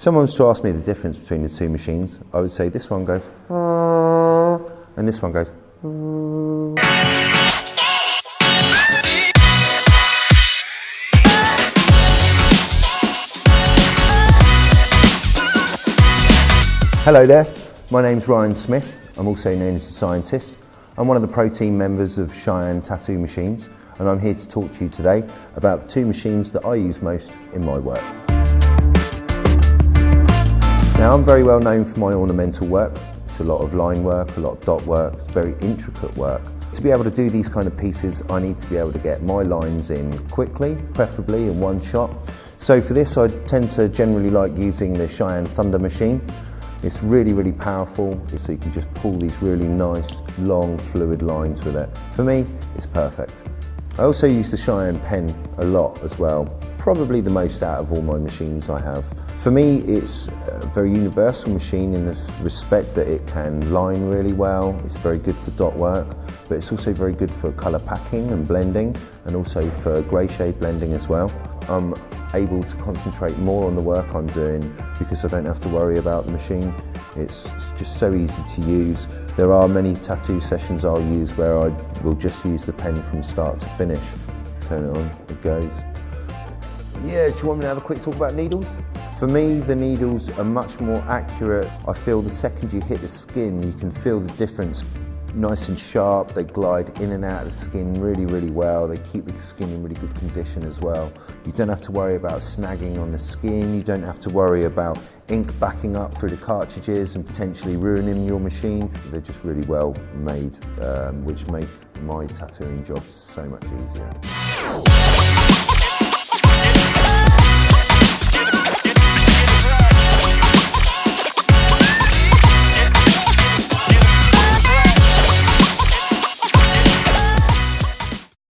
someone was to ask me the difference between the two machines, I would say this one goes and this one goes. Hello there, my name's Ryan Smith. I'm also known as a scientist. I'm one of the pro team members of Cheyenne Tattoo Machines, and I'm here to talk to you today about the two machines that I use most in my work. Now, I'm very well known for my ornamental work. It's a lot of line work, a lot of dot work, it's very intricate work. To be able to do these kind of pieces, I need to be able to get my lines in quickly, preferably in one shot. So for this, I tend to generally like using the Cheyenne Thunder machine. It's really powerful, so you can just pull these really nice, long, fluid lines with it. For me, it's perfect. I also use the Cheyenne Pen a lot as well, probably the most out of all my machines I have. For me, it's a very universal machine in the respect that it can line really well. It's very good for dot work, but it's also very good for colour packing and blending, and also for grey shade blending as well. I'm able to concentrate more on the work I'm doing because I don't have to worry about the machine. It's just so easy to use. There are many tattoo sessions I'll use where I will just use the pen from start to finish. Turn it on, it goes. Yeah, do you want me to have a quick talk about needles? For me, the needles are much more accurate. I feel the second you hit the skin, you can feel the difference. Nice and sharp, they glide in and out of the skin really well. They keep the skin in really good condition as well. You don't have to worry about snagging on the skin. You don't have to worry about ink backing up through the cartridges and potentially ruining your machine. They're just really well made, which make my tattooing jobs so much easier.